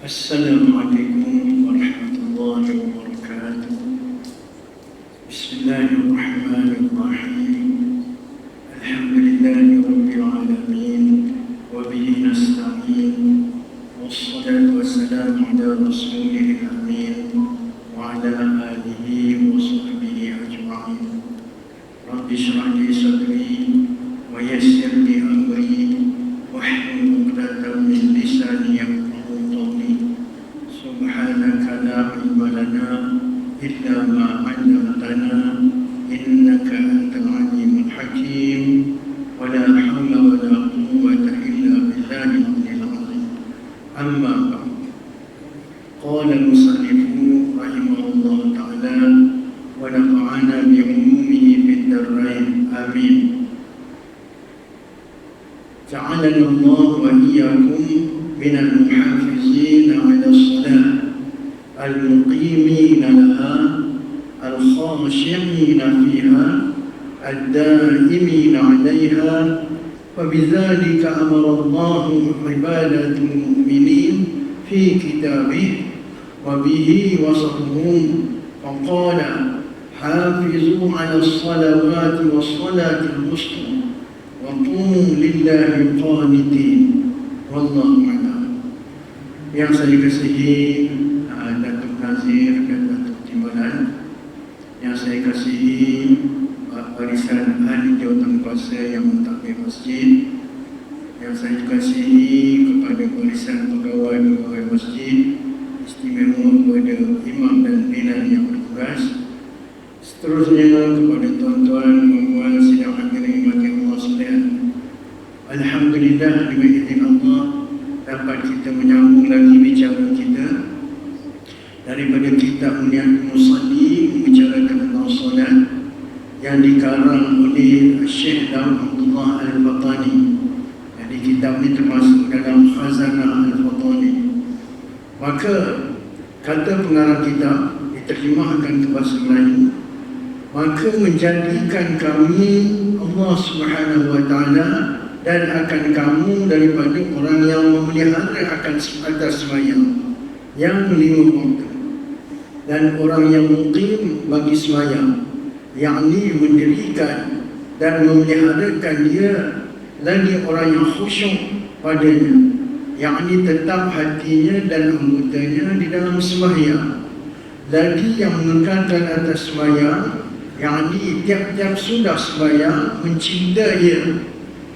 Assalamualaikum warahmatullahi wabarakatuh. Bismillahirrahmanirrahim. Alhamdulillahi rabbil alamin wa bihi nasta'in. Wassalatu wassalamu ala rasulil amin wa ala alihi wa sahbihi ajma'in. Rabbi shrah li sadri wa yassir li amri wahlul 'uqdatam min lisani yafqahu qawli. Subhanaka la ilma lana illa ma 'allamtana innaka antal alimul hakim wa la hawla wa la quwwata illa billahil 'aliyyil 'azim. Amma ba'd. Qala al-musannifu rahimahullah ta'ala wa nafa'ana bi 'umumihi fid darain. Amin. Ja'alana Allah wa iyyakum minal muhafizin 'ala as-salah al-muqimin laha al-khashi'in fiha ad-da'imin 'alayha wa bidzalika amara Allah ibadatul mu'minin fi kitabih wa bihi wasafahum faqala hafizu 'ala as-salawati was-salati al-wusta wa qumu lillahi qanitin. Wallahu a'lam. Yang saya kasihi Datuk Nazir dan Datuk Timbalan, yang saya kasihi barisan ahli jawatankuasa yang mentadbir masjid, yang saya kasihi kepada barisan pegawai-pegawai masjid, istimewa kepada imam dan pimpinan yang bertugas, seterusnya kepada tuan-tuan dan puan sidang hadirin bagi Allah sekalian. Alhamdulillah, dengan izin Allah dapat kita menyambung lagi bicara kita daripada kitab Munyatul Musalli, membicarakan tentang solat yang dikarang oleh Syekh Daud Abdullah Al-Fatani. Jadi kitab ini termasuk dalam Khazanah Al-Fatani. Maka kata pengarang kitab diterjemahkan ke bahasa Melayu, maka menjadikan kami Allah Subhanahu wa taala dan akan kamu daripada orang yang memelihara akan atas sembahyang yang 5 waktu, dan orang yang muqim bagi sembahyang, yakni mendirikan dan memeliharakan dia, lagi orang yang khusyuk padanya, yakni tetap hatinya dan anggotanya di dalam sembahyang, lagi yang mengekalkan atas sembahyang, yakni tiap-tiap sudah sembahyang mencinta ia,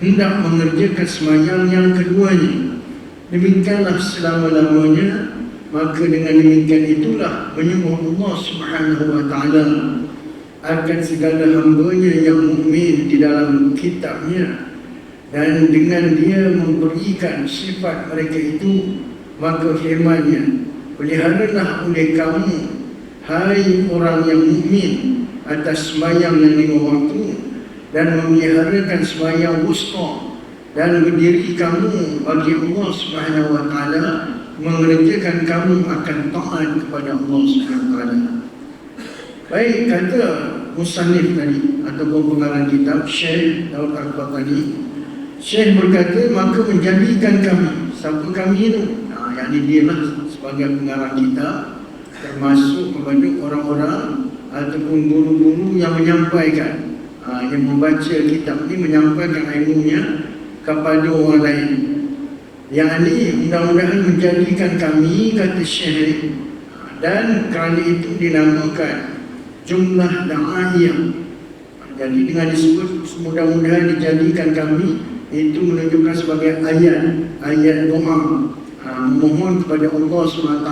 hendak mengerjakan sembahyang yang keduanya. Demikianlah selama-lamanya. Maka dengan demikian itulah menyembah Allah Subhanahu wa taala akan segala hamba-Nya yang mukmin di dalam kitabnya, dan dengan dia memberikan sifat mereka itu, maka firman-Nya, peliharalah oleh kamu hai orang yang mukmin atas sembahyang yang 5 waktu, dan memeliharakan sembahyang wusta, dan berdiri kamu bagi Allah Subhanahu wa taala, mengerjakan kamu akan taat kepada Allah Subhanahu wa taala. Baik, kata musannif tadi ataupun pengarang kitab Syekh Daud Al-Fatani, Syekh berkata, maka menjadikan kami. Siapa kami itu? Yakni dia lah sebagai pengarang kitab, termasuk kepada orang-orang ataupun guru-guru yang menyampaikan, yang membaca kitab ini, menyampaikan ilmunya kepada orang lain. Yang ini mudah-mudahan menjadikan kami, kata Syekh, dan kali itu dinamakan jumlah da'ayah. Jadi dengan disebut mudah-mudahan dijadikan kami, itu menunjukkan sebagai ayat doa, memohon kepada Allah SWT.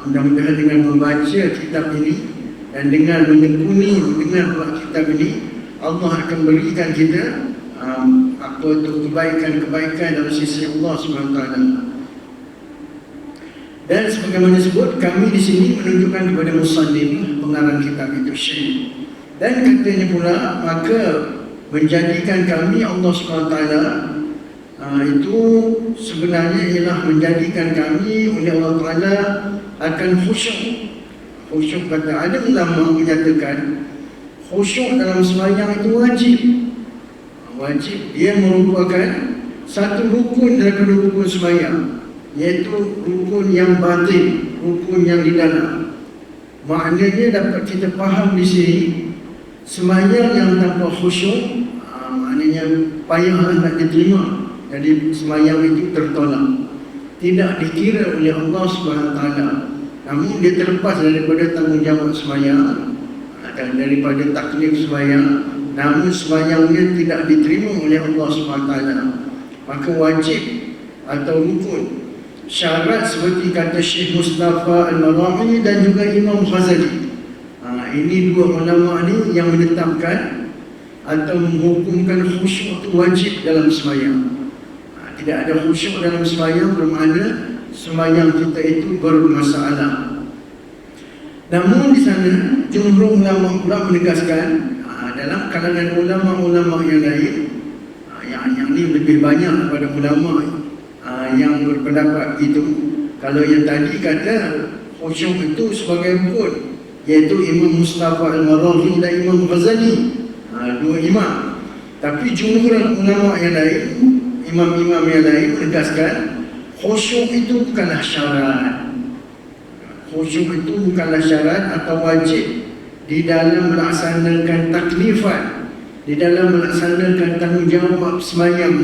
Mudah-mudahan dengan membaca kitab ini dan dengan menekuni mendengar kitab ini, Allah akan berikan kita apa itu kebaikan-kebaikan dalam sisi Allah SWT. Dan sebagaimana disebut, kami di sini menunjukkan kepada musannif, pengarang kitab itu Syekh. Dan katanya pula, maka menjadikan kami Allah SWT itu sebenarnya ialah menjadikan kami oleh Allah Taala akan khusyuk. Khusyuk, kata ada ulama menyatakan khusyuk dalam sembahyang itu wajib. Wajib, dia merupakan satu rukun daripada rukun sembahyang. iaitu rukun yang batin, rukun yang di dalam. Maknanya dapat kita faham di sini, sembahyang yang tanpa khusyuk maknanya payah nak diterima. Jadi sembahyang itu tertolak, tidak dikira oleh Allah SWT. Namun dia terlepas daripada tanggungjawab sembahyang dan daripada taklif sembahyang, namun sembahyangnya tidak diterima oleh Allah SWT. Maka wajib atau rukun, syarat seperti kata Syekh Mustafa Al-Maraghi dan juga Imam Ghazali. Ini dua ulama ni yang menetapkan atau menghukumkan khusyuk itu wajib dalam sembahyang. Tidak ada khusyuk dalam sembahyang bermakna sembahyang kita itu bermasalah. Namun di sana jumhur ulama pula menegaskan, dalam kalangan ulama-ulama yang lain, yang ni lebih banyak daripada ulama yang berpendapat itu. Kalau yang tadi kata khusyuk itu sebagai rukun, iaitu Imam Mustafa Al-Maraghi dan Imam Ghazali, dua imam. Tapi jumhur ulama yang lain, imam-imam yang lain menegaskan khusyuk itu bukanlah syarat. Khusyuk itu bukanlah syarat atau wajib di dalam melaksanakan taklifan, di dalam melaksanakan tanggungjawab sembahyang.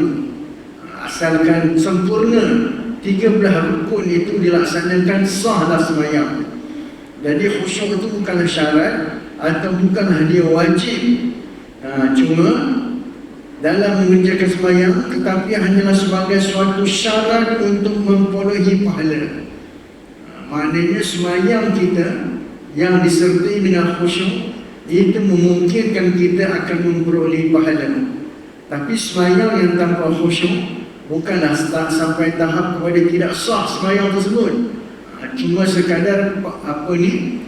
Asalkan sempurna 13 rukun itu dilaksanakan, sahlah sembahyang. Jadi khusyuk itu bukanlah syarat atau bukanlah dia wajib, cuma dalam mengerjakan sembahyang, tetapi hanyalah sebagai suatu syarat untuk memperolehi pahala. Maknanya sembahyang kita yang disertai dengan khusyuk itu memungkinkan kita akan memperoleh pahala. Tapi sembahyang yang tanpa khusyuk bukanlah sampai tahap kepada tidak sah sembahyang tersebut. Cuma sekadar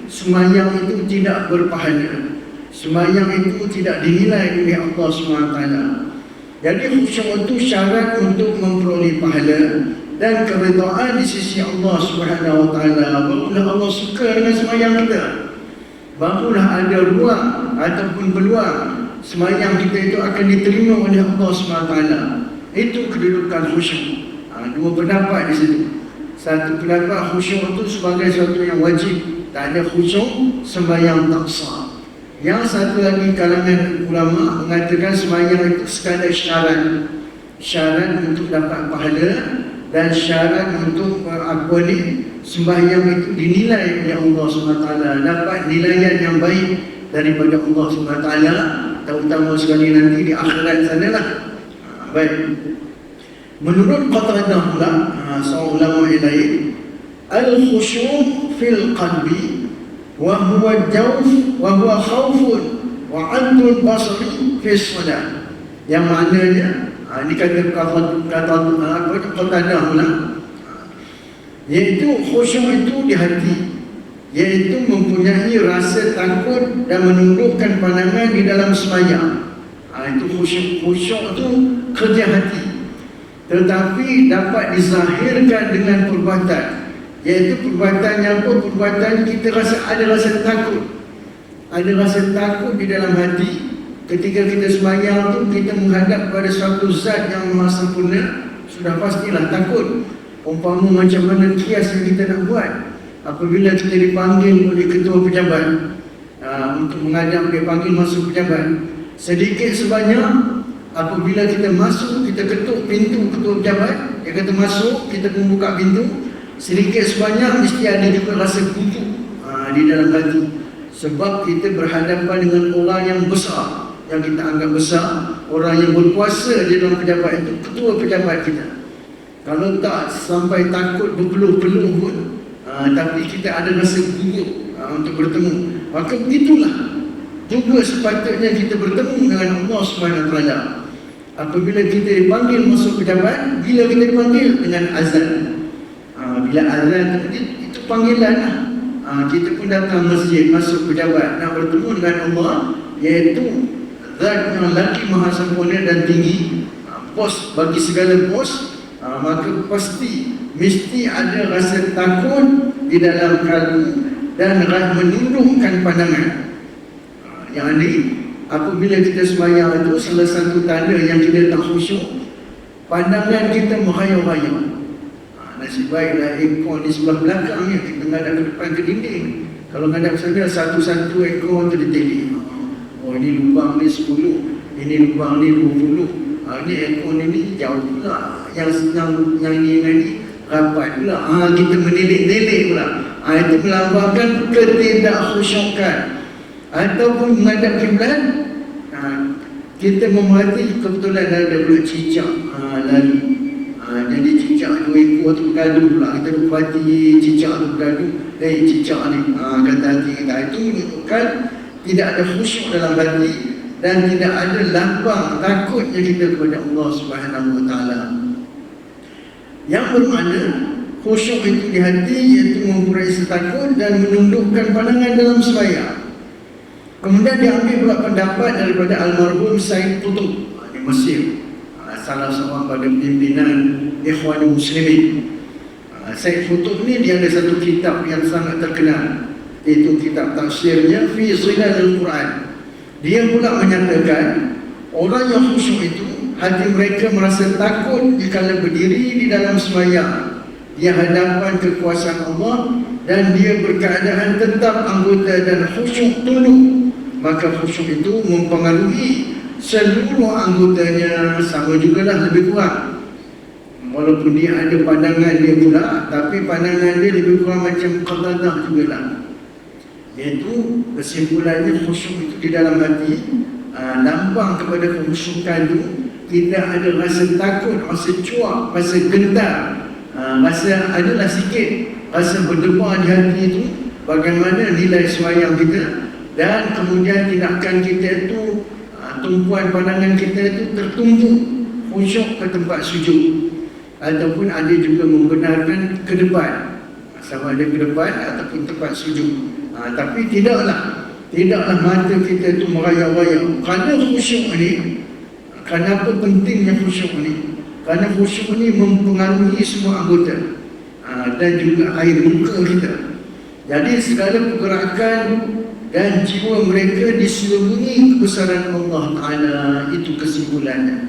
sembahyang itu tidak berpahala, sembahyang itu tidak dinilai oleh Allah SWT. Jadi khusyuk itu syarat untuk memperoleh pahala dan keridaan di sisi Allah SWT. Barulah Allah suka dengan sembahyang kita, barulah ada ruang ataupun peluang sembahyang kita itu akan diterima oleh Allah SWT. Itu kedudukan khusyuk. Dua pendapat di situ. Satu pendapat khusyuk itu sebagai sesuatu yang wajib, tak ada khusyuk sembahyang tak sah. Yang satu lagi kalangan ulama mengatakan sembahyang itu sekadar syarat untuk dapat pahala dan syarat untuk sembahyang itu dinilai oleh Allah SWT, dapat nilaian yang baik daripada Allah SWT, terutama sekali nanti di akhirat sanalah. Baik. Menurut Qatadah pula, seorang ulama yang lain, al-khusyuk fil qalbi wa huwa jawf wa huwa khawfun wa adul basari fi salat. Yang maknanya, ini kata Qatadah pula, iaitu khusyuk itu di hati, iaitu mempunyai rasa takut dan menundukkan pandangan di dalam sembahyang. Itu khusyuk. Khusyuk itu kerja hati, tetapi dapat dizahirkan dengan perbuatan, iaitu perbuatannya apa? Perbuatan kita ada rasa takut, ada rasa takut di dalam hati. Ketika kita sembahyang tu, kita menghadap pada suatu zat yang maha sempurna, sudah pastilah takut. Umpama macam mana kias yang kita nak buat apabila kita dipanggil oleh ketua pejabat untuk menghadap, dia panggil masuk pejabat. Sedikit sebanyak apabila kita masuk, kita ketuk pintu ketua pejabat, dia kata masuk, kita pun buka pintu. Sedikit sebanyak mesti ada juga rasa gugup di dalam hati, sebab kita berhadapan dengan orang yang besar, yang kita anggap besar, orang yang berkuasa di dalam pejabat itu, ketua pejabat kita. Kalau tak sampai takut berpeluh-peluh pun, tapi kita ada rasa gugup untuk bertemu, maka begitulah juga sepatutnya kita bertemu dengan Allah SWT. Apabila kita dipanggil masuk pejabat, bila kita dipanggil dengan azan, bila azan itu panggilan lah. Kita pun datang masjid, masuk pejabat, nak bertemu dengan Allah, iaitu Zat yang lagi maha sempurna dan tinggi, bos bagi segala bos. Maka mesti ada rasa takut di dalam kalbu dan menundukkan pandangan. Yang ini apabila kita sembahyang itu, salah satu tanda yang kita tak khusyuk, pandangan kita menghayal-hayal. Nasib baiklah ekor di sebelah belakangnya, kita ngadap ke depan ke dinding. Kalau ngadap sana, satu-satu ekor tu ditelik. Oh, ini lubang ni 10, ini lubang ni 20. Ini ekor ni jauh pula. Yang ni rapat pula. Kita menilik-nilik pula. Itu melambangkan ketidakkhusyukan. Ataupun menghadap kiblat, kita memerhati kebetulan ada pula cicak lari. Jadi cicak 2 ekor tu bergaduh pula. Kita perhati cicak tu bergaduh. Cicak ni kata hati kita. Itu menunjukkan tidak ada khusyuk dalam hati dan tidak ada lambang takutnya kita kepada Allah Subhanahu Wa Taala. Yang bermakna khusyuk itu di hati iaitu mempunyai rasa takut dan menundukkan pandangan dalam sembahyang. Kemudian diambil pula pendapat daripada almarhum Said Qutb di Mesir, salah seorang pada pimpinan Ikhwanul Muslimin. Said Qutb ni dia ada satu kitab yang sangat terkenal, iaitu kitab tafsirnya Fi Zilalil Quran. Dia pula menyatakan orang yang khusyuk itu hati mereka merasa takut dikala berdiri di dalam sembahyang di hadapan kekuasaan Allah dan dia berkeadaan tetap anggota dan khusyuk tunduk. Maka khusyuk itu mempengaruhi seluruh anggotanya, sama jugalah lebih kurang. Walaupun dia ada pandangan dia pula, tapi pandangan dia lebih kurang macam qadadah jugalah. Iaitu kesimpulannya khusyuk itu di dalam hati, lambang kepada kekhusyukan itu tidak ada rasa takut, rasa cuak, rasa gentar, rasa adalah sikit rasa berdebar di hati itu bagaimana nilai sembahyang kita, dan kemudian tindakan kita itu, tumpuan pandangan kita itu tertumpu khusyuk ke tempat sujud, ataupun ada juga membenarkan ke depan, sama ada ke depan ataupun tempat sujud. Tapi tidaklah mata kita itu merayap-rayap. Kerana khusyuk ni, kenapa pentingnya khusyuk ni? Kerana khusyuk ni mempengaruhi semua anggota dan juga air muka kita. Jadi segala pergerakan dan jiwa mereka diselubungi kebesaran Allah Ta'ala. Itu kesimpulannya.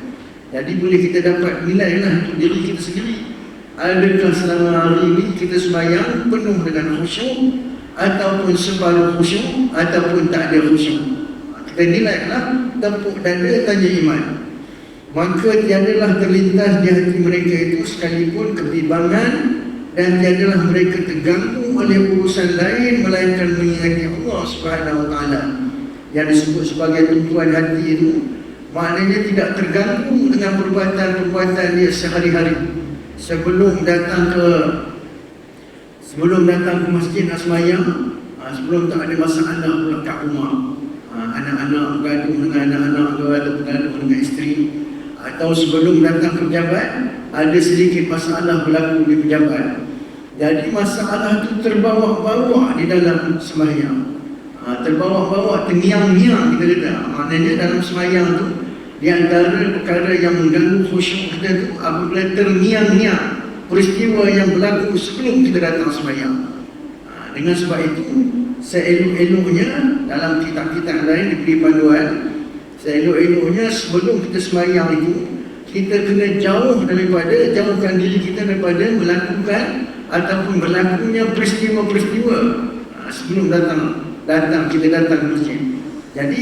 Jadi boleh kita dapat nilailah untuk diri kita sendiri. Adakah selama hari ini kita sembahyang penuh dengan khusyuk, ataupun separuh khusyuk, ataupun tak ada khusyuk? Kita nilailah, tepuk dada, tanya iman. Maka tiadalah terlintas di hati mereka itu sekalipun kebimbangan, dan tiadalah mereka terganggu oleh urusan lain melainkan mengingati Allah Subhanahu Wa Taala. Yang disebut sebagai tumpuan hati itu maknanya tidak terganggu dengan perbuatan-perbuatan dia sehari-hari. Sebelum datang ke masjid nak sembahyang, sebelum tak ada masalah pula kat rumah, anak-anak bergaduh dengan anak-anak atau bergaduh dengan isteri, atau sebelum datang ke pejabat ada sedikit masalah berlaku di pejabat. Jadi masalah itu terbawa-bawa di dalam sembahyang, terbawa-bawa, terngiang-ngiang kita kata. Maknanya dalam sembahyang tu di antara perkara yang mengganggu khusyuk kita tu apabila terngiang-ngiang peristiwa yang berlaku sebelum kita datang sembahyang. Dengan sebab itu, seelok-eloknya dalam kitab-kitab lain diberi panduan, seelok-eloknya sebelum kita sembahyang itu kita kena jauhkan diri kita daripada melakukan ataupun berlakunya peristiwa-peristiwa sebelum kita datang ke masjid. Jadi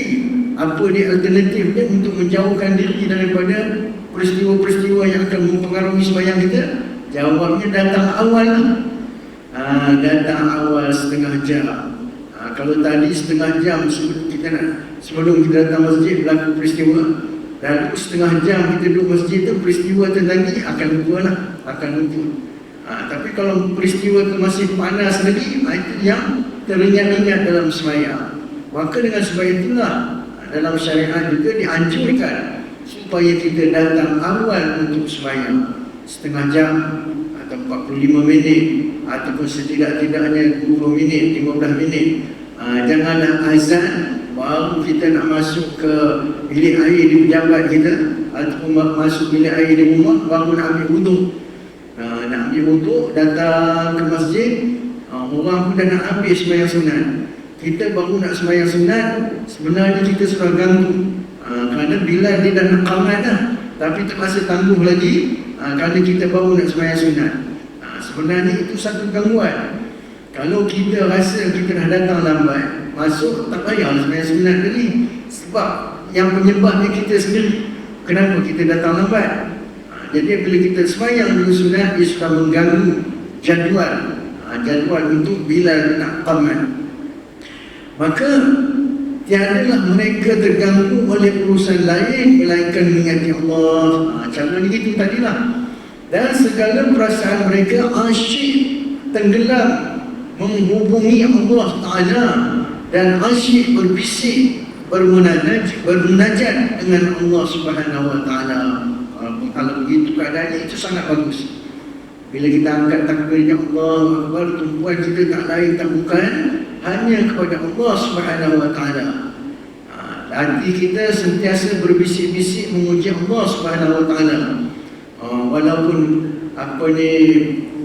apa dia alternatifnya untuk menjauhkan diri daripada peristiwa-peristiwa yang akan mempengaruhi sembahyang kita? Jawabnya datang awal. Datang awal setengah jam. Kalau tadi setengah jam sebelum kita datang masjid berlaku peristiwa, lalu setengah jam kita duduk masjid tu, peristiwa tu lagi akan lupa. Tapi kalau peristiwa tu masih panas lagi, itu yang teringat-ingat dalam sembahyang. Maka dengan sebab itulah dalam syariat juga dianjurkan supaya kita datang awal untuk sembahyang, setengah jam atau 45 minit, ataupun setidak-tidaknya 20 minit, 15 minit. Janganlah azan baru kita nak masuk ke bilik air di pejabat kita, ataupun masuk bilik air di rumah baru nak ambil wuduk. Nak ambil wuduk, datang ke masjid, orang pun dah nak habis sembahyang sunat. Kita baru nak sembahyang sunat, sebenarnya kita sudah ganggu. Kerana bila dia dah nak qamat dah, tapi terpaksa tangguh lagi kerana kita baru nak sembahyang sunat. Sebenarnya itu satu gangguan. Kalau kita rasa kita dah datang lambat, masuk tak payah sembahyang sunat tadi. Sebab yang penyebabnya kita sendiri. Kenapa kita datang lambat? Jadi bila kita sembahyang dulu sunat, dia sudah mengganggu jadual. Jadual untuk bila nak qamat. Maka tiadalah mereka terganggu oleh urusan lain melainkan mengingati Allah. Cara begitu tadilah. Dan segala perasaan mereka asyik tenggelam menghubungi Allah Ta'ala dan asyik berbisik, bermunajat dengan Allah Subhanahu Wa Ta'ala. Kalau begitu keadaannya itu sangat bagus. Bila kita angkat takbirnya Allah Akbar, tumpuan kita tak lain tak bukan hanya kepada Allah Subhanahu Wa Ta'ala. Hati kita sentiasa berbisik-bisik memuji Allah Subhanahu Wa Ta'ala. Walaupun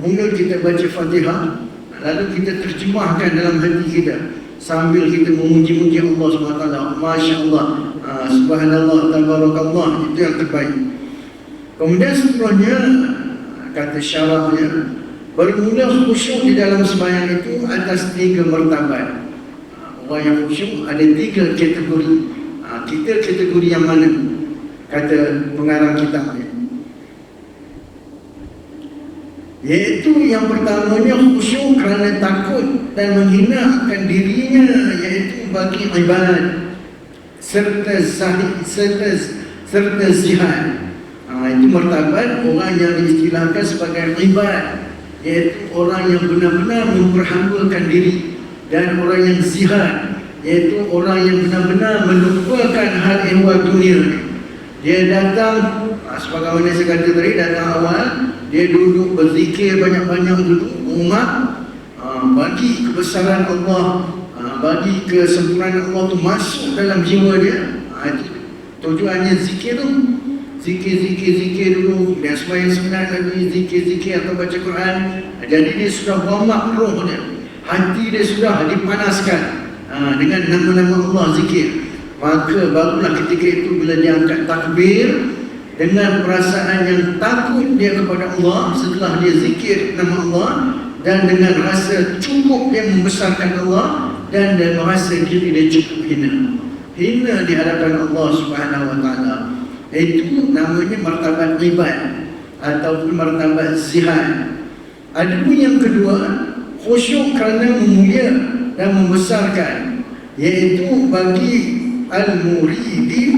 mulut kita baca Fatihah, lalu kita terjemahkan dalam hati kita sambil kita memuji-muji Allah Subhanahu Wa Ta'ala. Masya Allah, Subhanallah, Tabarakallah, itu yang terbaik. Kemudian seterusnya, kata syarahnya, bermula khusyuk di dalam sembahyang itu atas 3 martabat. Orang yang khusyuk ada 3 kategori. Kita kategori yang mana? Kata pengarang kitabnya, iaitu yang pertamanya khusyuk kerana takut dan menghina akan dirinya, iaitu bagi ibadat serta zihad. Itu martabat orang yang diistilahkan sebagai ibad, iaitu orang yang benar-benar memperhambakan diri, dan orang yang zihad, iaitu orang yang benar-benar melupakan hal ehwal dunia. Dia datang, sebagaimana saya kata tadi, datang awal, dia duduk berzikir banyak-banyak dulu, bagi kebesaran Allah, bagi kesempurnaan Allah tu masuk dalam jiwa dia. Itu tujuannya zikir tu. Zikir dulu, dan sembahyang sunat lagi, zikir atau baca Quran. Jadi dia sudah warm up roh dia, hati dia sudah dipanaskan dengan nama-nama Allah, zikir. Maka barulah ketika itu bila dia angkat takbir dengan perasaan yang takut dia kepada Allah setelah dia zikir nama Allah, dan dengan rasa cukup dia membesarkan Allah, dan dia merasa diri dia cukup hina di hadapan Allah Subhanahu Wa Ta'ala. Itu namanya martabat ibad ataupun martabat zihad. Adapun yang kedua, khusyuk kerana memulia dan membesarkan, iaitu bagi al-muridin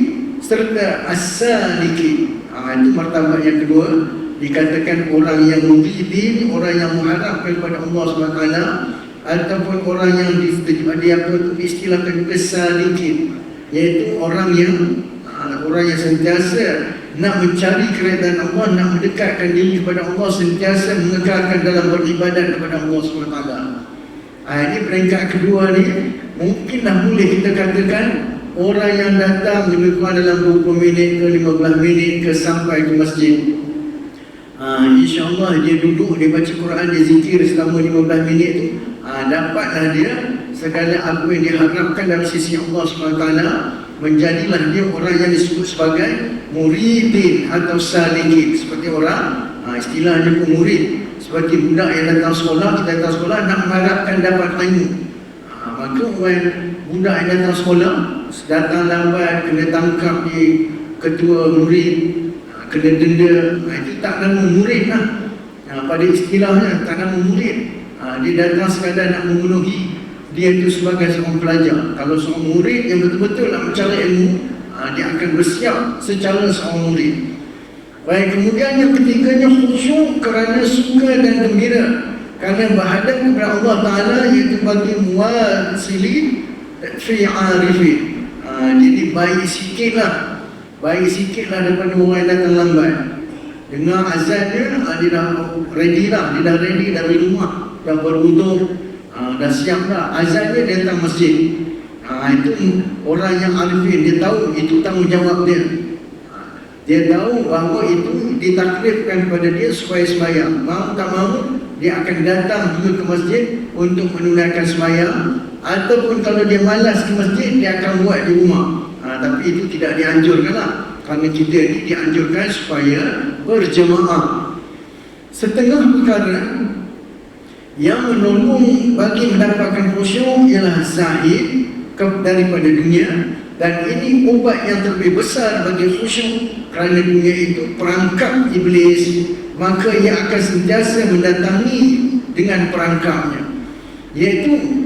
serta as-salikin. Itu martabat yang kedua. Dikatakan orang yang muridin, orang yang mengharapkan kepada Allah SWT, ataupun orang yang diistilahkan juga salikin, iaitu orang yang sentiasa nak mencari keredaan Allah, nak mendekatkan diri kepada Allah, sentiasa mengekalkan dalam beribadat kepada Allah SWT. Ini peringkat kedua ni, mungkinlah boleh kita katakan orang yang datang lebih kurang dalam 20 minit ke 15 minit ke sampai ke masjid. InsyaAllah dia duduk, dia baca Quran, dia zikir selama 15 minit tu, dapatlah dia segala apa yang diharapkan dalam sisi Allah SWT. Menjadilah dia orang yang disebut sebagai muridin atau salikin. Seperti orang, istilahnya pun murid. Seperti budak yang datang sekolah, kita datang sekolah nak mengharapkan dapat ilmu. Maka orang budak yang datang sekolah, datang lambat, kena tangkap di ketua murid, kena denda. Itu tak nama murid lah. Pada istilahnya tak nama murid. Dia datang sekadar nak memenuhi dia itu sebagai seorang pelajar. Kalau seorang murid yang betul-betul nak mencari ilmu, dia akan bersiap secara seorang murid. Baik, kemudian yang ketiganya khusyuk kerana suka dan gembira, kerana berhadap kepada Allah Ta'ala, iaitu bagi muwasilin fi arifin. Jadi baik sikitlah daripada orang yang datang lambat. Dengar azan dia, dia dah ready lah, dia dah ready dari rumah, dah berwuduk, dah siap dah, azan dia datang masjid. Itu orang yang arifin, dia tahu itu tanggungjawab dia. Dia tahu bahawa itu ditaklifkan kepada dia supaya sembahyang. Mau tak mau, dia akan datang juga ke masjid untuk menunaikan sembahyang. Ataupun kalau dia malas ke masjid, dia akan buat di rumah. Tapi itu tidak dianjurkan lah, kerana kita ini dianjurkan supaya berjemaah. Setengah perkara Yang menolong bagi mendapatkan khusyuk ialah zahid daripada dunia, dan ini ubat yang terlebih besar bagi khusyuk, kerana dunia itu perangkap iblis, maka ia akan sentiasa mendatangi dengan perangkapnya, iaitu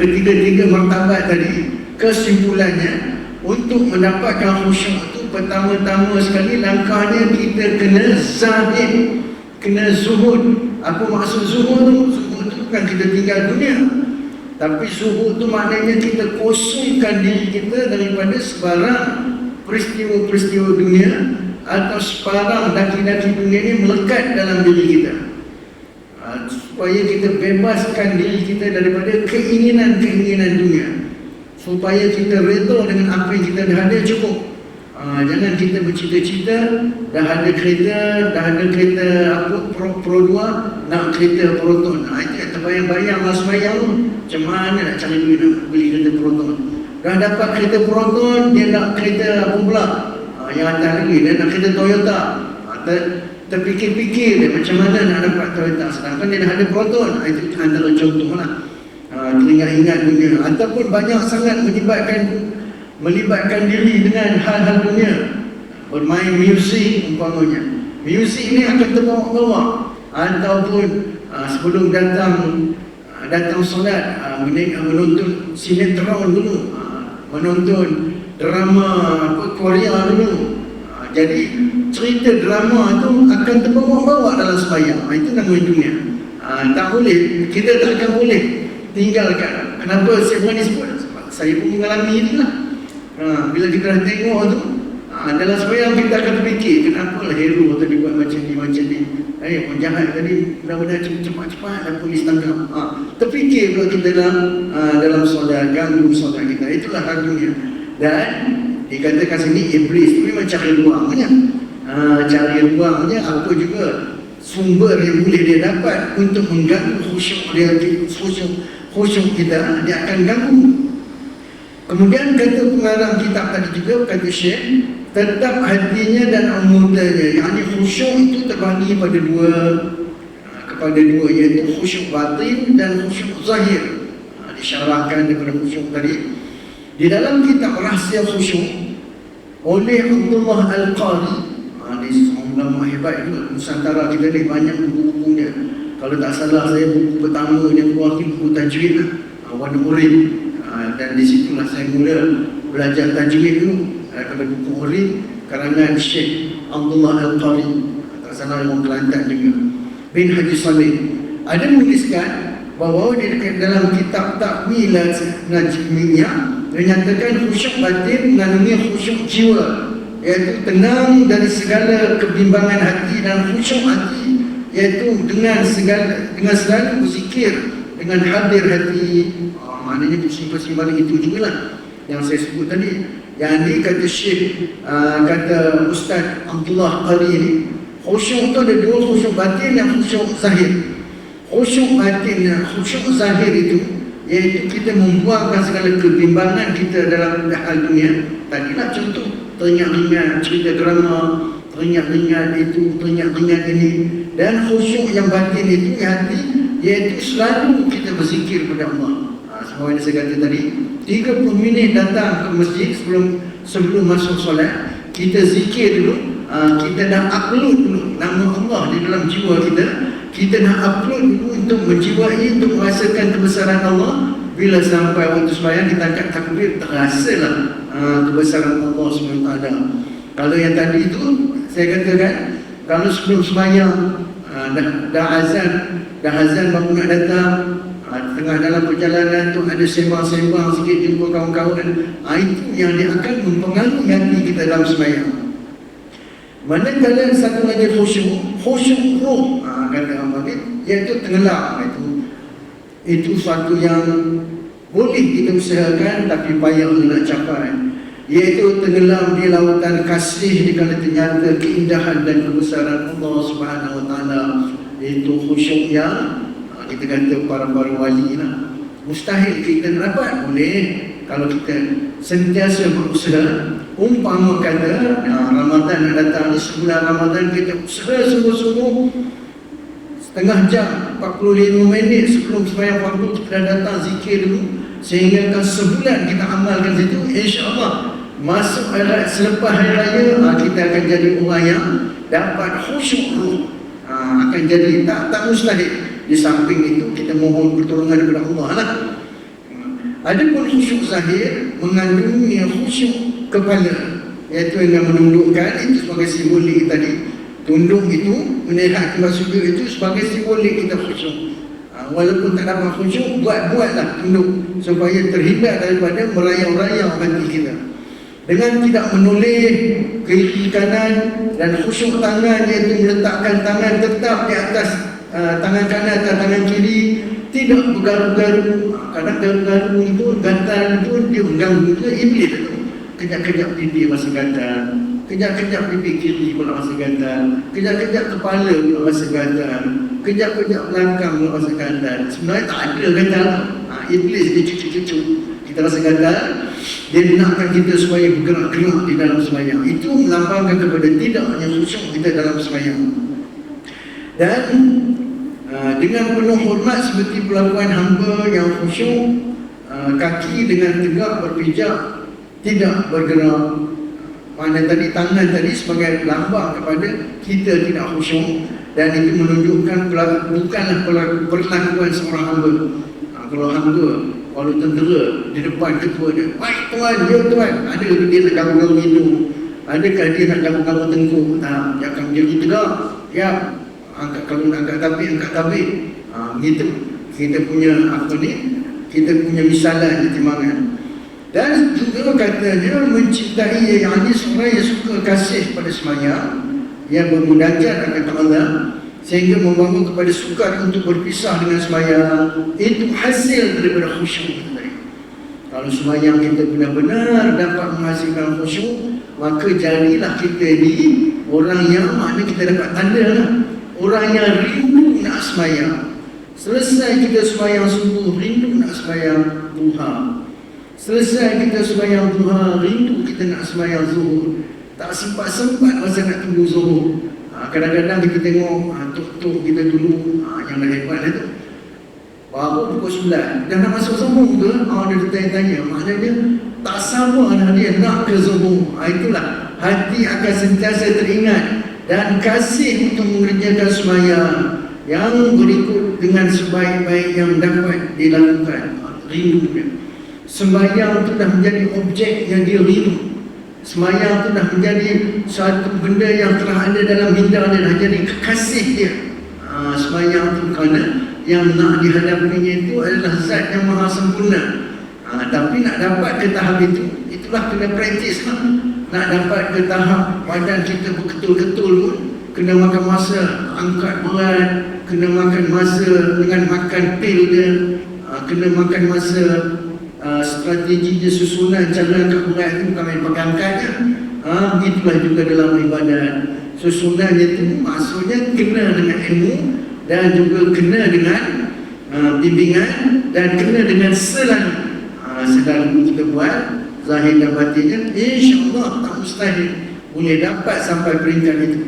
ketiga-tiga martabat tadi. Kesimpulannya, untuk mendapatkan khusyuk itu pertama-tama sekali langkahnya kita kena zahid, kena zuhud. Apa maksud zuhud tu? Zuhud tu bukan kita tinggal dunia, tapi zuhud tu maknanya kita kosongkan diri kita daripada sebarang peristiwa-peristiwa dunia atau sebarang daki-daki dunia ini melekat dalam diri kita, supaya kita bebaskan diri kita daripada keinginan-keinginan dunia, supaya kita redha dengan apa yang kita dah ada cukup. Jangan kita bercita-cita dah ada kereta Pro 2, nak kereta Proton. Itu yang terbayang-bayang lah semayang tu, macam mana nak cari duit nak beli kereta Proton. Dah dapat kereta Proton, dia nak kereta apa pula, yang atas lagi, dia nak kereta Toyota. Terfikir-fikir dia macam mana nak dapat Toyota, sedangkan dia dah ada Proton. Itu antara contoh lah. Teringat-ingat dunia, ataupun banyak sangat melibatkan diri dengan hal-hal dunia, bermain muzik umpamanya. Muzik ni akan terbawa-bawa, ataupun sebelum datang solat, menonton sinetron dulu, menonton drama Korea dulu. Jadi cerita drama tu akan terbawa-bawa dalam sembahyang. Itu namanya dunia. Tak boleh, kita tak akan boleh tinggalkan. Kenapa saya berani sebut? Sebab saya pun mengalami inilah. Bila kita dah tengok tu, dalam sembahyang kita akan terfikir, kenapa lah hero tadi buat macam ni. Orang jahat tadi mudah-mudahan cepat-cepat dan polis tangkap. Terfikir pula kita dalam solat, ganggu solat kita. Itulah hal dunia. Dan dikatakan sini iblis tu memang cari ruangnya. Cari ruangnya apa juga sumber yang boleh dia dapat untuk mengganggu khusyuk kita, dia akan ganggu. Kemudian kata pengarang kitab tadi juga, kata Syekh, tetap hatinya dan anggotanya, yakni khusyuk itu terbagi kepada dua, iaitu khusyuk batin dan khusyuk zahir. Disyarahkan daripada khusyuk tadi di dalam kitab Rahsia Khusyuk oleh Abdullah Al-Qari. Dia ulama hebat juga, Nusantara kita ni banyak buku-bukunya. Kalau tak salah saya, buku pertama yang keluar buku tajwid lah, warna oranye. Dan di situlah saya mula belajar tajwid dulu, daripada buku oranye karangan Syekh Abdullah Al-Qari, tak salah orang Kelantan juga, bin Haji Saleh. Ada menuliskan bahawa di dalam kitab Takmilat Najmiyah menyatakan khusyuk batin mengandungi khusyuk jiwa, iaitu tenang dari segala kebimbangan hati, dan khusyuk hati iaitu dengan selalu berzikir dengan hadir hati. Maknanya simpan-simpan itu juga lah yang saya sebut tadi. Yang ini kata Syekh, kata Ustaz Abdullah Qari ni, khusyuk itu ada dua, khusyuk batin dan khusyuk zahir. Khusyuk batin dan khusyuk zahir itu iaitu kita membuangkan segala kebimbangan kita dalam hal dunia. Tadilah contoh, teringat-ingat cerita drama, teringat-ingat itu, teringat-ingat ini. Dan khusyuk yang batin itu hati, iaitu selalu kita berzikir kepada Allah. Semua yang saya kata tadi, 30 minit datang ke masjid sebelum masuk solat, kita zikir dulu. Kita dah upload dulu nama Allah di dalam jiwa kita. Kita dah upload dulu untuk menjiwai, untuk merasakan kebesaran Allah. Bila sampai waktu sembahyang kita angkat takbir, terasalah kebesaran Allah SWT. Kalau yang tadi itu saya katakan, kalau sebelum sembahyang dah azan baru nak datang, tengah dalam perjalanan tu ada sembang-sembang sikit jumpa kawan-kawan, itu yang dia akan mempengaruhi hati kita dalam sembahyang. Manakala satu lagi khusyuk roh, kata Ahmad, iaitu tenggelam. Itu suatu yang boleh kita usahakan tapi payah nak capai, iaitu tenggelam di lautan kasih dikala ternyata keindahan dan kebesaran Allah Subhanahu Wa Taala. Itu khusyuk yang kita kata para wali lah. Mustahil kita dapat, boleh kalau kita sentiasa berusaha. Umpama kata Ramadan nak datang, di sebulan Ramadan kita usaha sungguh-sungguh setengah jam 45 minit sebelum sembahyang fardu kita datang zikir dulu, sehingga sebulan kita amalkan situ, insya-Allah masuk selepas hari raya kita akan jadi orang yang dapat khusyuk, akan jadi tak mustahil. Di samping itu kita mohon pertolongan kepada Allah lah. Adapun khusyuk zahir mengandungi khusyuk kepala, iaitu yang menundukkan, itu sebagai simbolik tadi. Tunduk itu menelak ke surga, itu sebagai simbolik kita khusyuk. Walaupun tak dapat khusyuk, buatlah tunduk supaya terhindar daripada merayau-rayau hati kita. Dengan tidak menoleh ke kiri kanan dan khusyuk tangan, iaitu meletakkan tangan tetap di atas tangan kanan atau tangan kiri, tidak bergaru-garu. Kadang garu-garu itu, gantaran itu dia mengganggu ke iblis itu. Kejap-kejap pipi masih gantar, kejap-kejap pipi kiri pula masih gantar, kejap-kejap kepala pula masih gantar, kejap-kejap belakang pula masih gantar. Sebenarnya tak ada gantar. Iblis dia cucuk-cucuk kita rasa gantar, dia nakkan kita supaya bergerak-gerak di dalam sembahyang. Itu melambangkan kepada tidaknya khusyuk kita dalam sembahyang. Dan dengan penuh hormat seperti perlakuan hamba yang khusyuk, kaki dengan tegak berpijak, tidak bergerak. Mana tadi tangan tadi sebagai lambang kepada kita tidak khusyuk, dan itu menunjukkan bukanlah perlakuan seorang hamba. Kalau hamba, kalau tentera di depan ketua dia, baik tuan, ya tuan, adakah dia nak ganggu-ganggu hidung, adakah dia nak ganggu-ganggu tengkuk, tak, jangan jadi tegak, ya, angkat, kalau nak angkat tabik, gitu. Kita punya kita punya misalan di timbangan. Dan juga katanya mencintai, yang ini seorang yang suka kasih pada sembahyang, yang bermunajat akan Allah, sehingga membangun kepada sukar untuk berpisah dengan sembahyang. Itu hasil daripada khusyuk. Kalau sembahyang kita benar-benar dapat menghasilkan khusyuk, maka jadilah kita ni orang yang mana kita dapat tanda lah, orang yang rindu nak sembahyang. Selesai kita sembahyang subuh, rindu nak sembahyang duha. Selesai kita sembahyang duha, rindu kita nak sembahyang zuhur. Tak sempat-sempat masa nak tunggu zuhur. Kadang-kadang kita tengok tok-tok kita dulu, yang dah hebat lah tu, baru pukul 9 dah nak masuk zuhur ke, dia bertanya-tanya, maknanya tak sabar dia nak ke zuhur. Itulah, hati akan sentiasa teringat dan kasih untuk mengerjakan sembahyang yang berikut dengan sebaik-baik yang dapat dilakukan. Rindu dia. Sembahyang itu dah menjadi objek yang dia rindu. Sembahyang itu dah menjadi satu benda yang telah ada dalam minda dia, dah jadi kekasih dia. Sembahyang itu kerana yang nak dihadapinya itu adalah zat yang maha sempurna. Tapi nak dapat ke tahap itu, itulah kena praktis lah. Nak dapat ke tahap badan kita berketul-ketul pun, kena makan masa angkat berat, kena makan masa dengan makan pil dia, kena makan masa strategi dia, susunan cara angkat berat itu bukan main pegangkannya. Begitulah juga dalam ibadat. Susunannya itu maksudnya kena dengan ilmu, dan juga kena dengan bimbingan, dan kena dengan selalu kita buat zahir dan batinnya, insya-Allah tak mustahil boleh dapat sampai peringkat itu.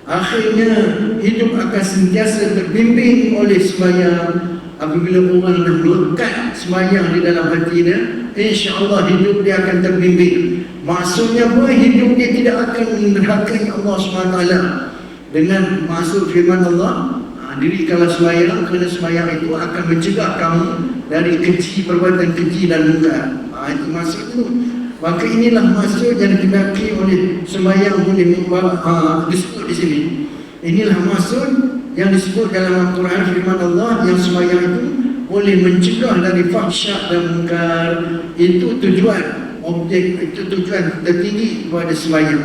Akhirnya hidup akan sentiasa terbimbing oleh sembahyang. Apabila orang dah melekat sembahyang di dalam hatinya, insya-Allah hidup dia akan terbimbing. Maksudnya apa? Hidup dia tidak akan menderhakai Allah SWT. Dengan maksud firman Allah, dirikanlah sembahyang, kerana sembahyang itu akan mencegah kamu dari keji, perbuatan keji dan munkar. Itu maksud itu. Maka inilah maksud yang didaki oleh sembahyang boleh disebut di sini. Inilah maksud yang disebut dalam Al-Quran, firman Allah, yang sembahyang itu boleh mencegah dari fahsyak dan munkar. Itu tujuan objek, itu tujuan tertinggi kepada sembahyang,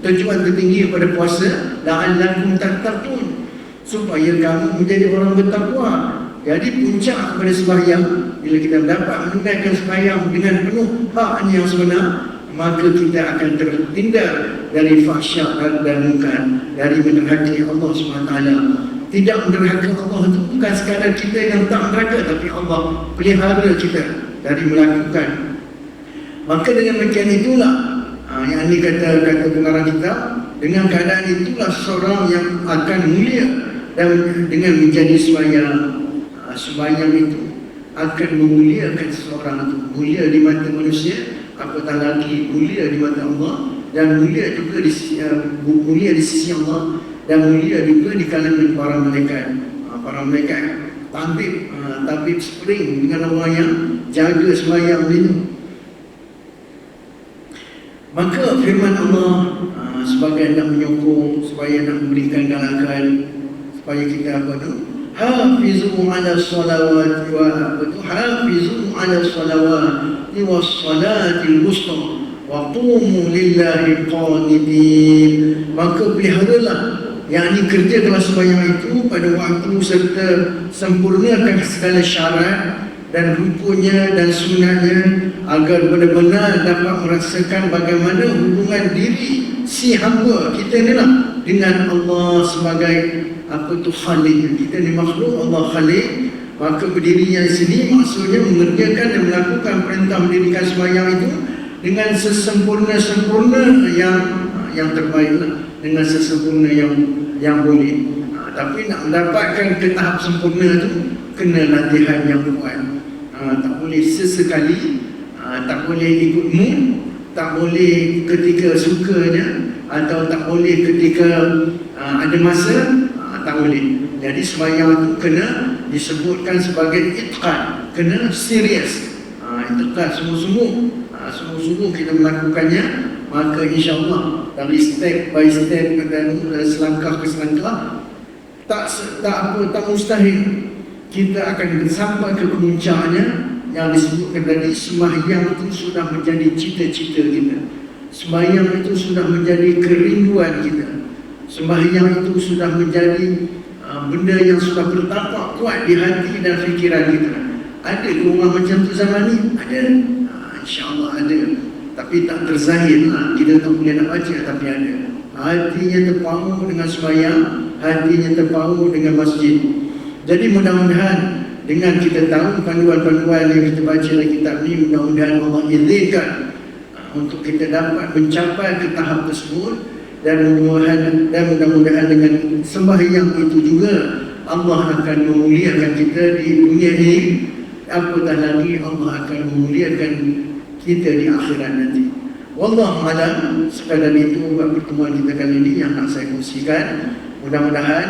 tujuan tertinggi kepada puasa, la'allakum tattaqun, supaya kamu menjadi orang bertakwa. Jadi puncak kepada sembahyang, bila kita dapat menunaikan sembahyang dengan penuh hak yang sebenar, maka kita akan terhindar dari fahsyak dan munkar, dari menderhaki Allah SWT. Tidak menderhaka Allah itu bukan sekadar kita yang tak menderhaka, tapi Allah pelihara kita dari melakukan. Maka dengan demikian itulah yang ini kata pengarang kita, dengan keadaan itulah seorang yang akan mulia dan dengan menjadi sembahyang itu akan memuliakan seseorang itu, mulia di mata manusia, apatah lagi mulia di mata Allah, dan mulia juga mulia di sisi Allah, dan mulia juga di kalangan para malaikat. Para malaikat tabib spring dengan orang yang jaga sembahyang itu. Maka firman Allah sebagai nak menyokong, supaya nak memberikan galakan supaya kita apa tu, hafizu ala salawat hafizu ala salawat wa salatil wusta wa qumu lillahi qanitin. Maka peliharalah, yakni kerjakanlah sembahyang itu pada waktu serta sempurnakan segala syarat dan rukunnya dan sunatnya, agar benar-benar dapat merasakan bagaimana hubungan diri si hamba kita ni lah dengan Allah sebagai Khalik. Kita ni makhluk, Allah Khalik. Maka berdirinya di sini maksudnya mengerjakan dan melakukan perintah mendirikan sembahyang itu dengan sesempurna-sempurna yang terbaik lah, dengan sesempurna yang boleh. Tapi nak mendapatkan ke tahap sempurna itu kena latihan yang kuat. Tak boleh sesekali, tak boleh ikut mood, tak boleh ketika sukanya, atau tak boleh ketika ada masa, tak boleh. Jadi sembahyang itu kena disebutkan sebagai itqan, kena serius, itqan, sungguh-sungguh kita melakukannya. Maka insya-Allah dari step by step dan selangkah ke selangkah, tak mustahil kita akan sampai ke puncaknya yang disebutkan tadi. Sembahyang itu sudah menjadi cita-cita kita, sembahyang itu sudah menjadi kerinduan kita, sembahyang itu sudah menjadi benda yang sudah bertapak kuat di hati dan fikiran kita. Ada ke orang macam tu zaman ni? Ada, insya-Allah ada. Tapi tak terzahir lah, kita tak boleh nak baca, tapi ada. Hatinya terpaut dengan sembahyang, hatinya terpaut dengan masjid. Jadi mudah-mudahan dengan kita tahu panduan-panduan yang kita baca dalam kitab ni, mudah-mudahan Allah izinkan untuk kita dapat mencapai ke tahap tersebut. Dan mudah-mudahan dengan sembahyang itu juga Allah akan memuliakan kita di dunia ini, apatah lagi Allah akan memuliakan kita di akhirat nanti. Wallahu a'lam. Sekadar itu pertemuan kita kali ini yang nak saya kongsikan. Mudah-mudahan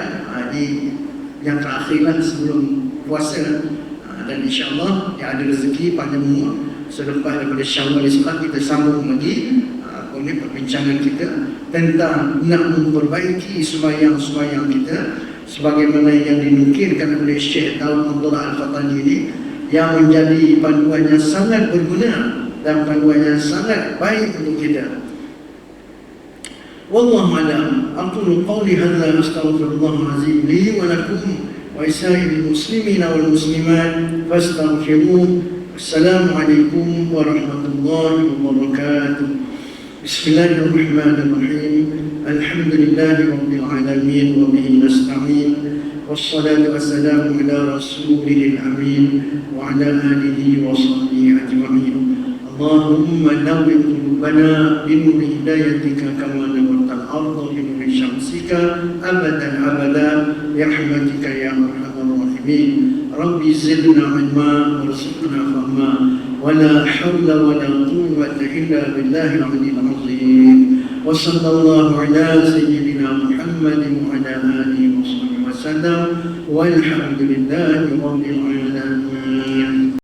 ini yang terakhirlah sebelum puasa, dan insya-Allah yang ada rezeki panjang umur selepas daripada Syawal Islam kita sambung lagi ini perbincangan kita tentang nak memperbaiki sembahyang kita sebagaimana yang dinukilkan oleh Syekh Daud Abdullah Al-Fatani ini, yang menjadi panduan yang sangat berguna dan panduan yang sangat baik untuk kita. Wallahu a'lam. Aqulu qawli hadza astaghfirullahal azim li wa lakum wa lisa'iril muslimina wal muslimat fastaghfiruh. Assalamualaikum warahmatullahi wabarakatuh. Bismillahirrahmanirrahim. Alhamdulillahi rabbil alamin wa bihi nasta'in. Wassalatu wassalamu ala rasulil amin wa ala alihi wa sahbihi ajma'in. Allahumma nawwir qulubana bi nuri hidayatika kama nawwartal arda bi nuri syamsika abadan abada bi rahmatika ya arhamar rahimin. Rabbi zidna ilma warzuqna fahma ولا حول ولا قوة إلا بالله العلي العظيم. وصلى الله على سيدنا محمد وعلى آله وصحبه وسلم والحمد لله رب العالمين.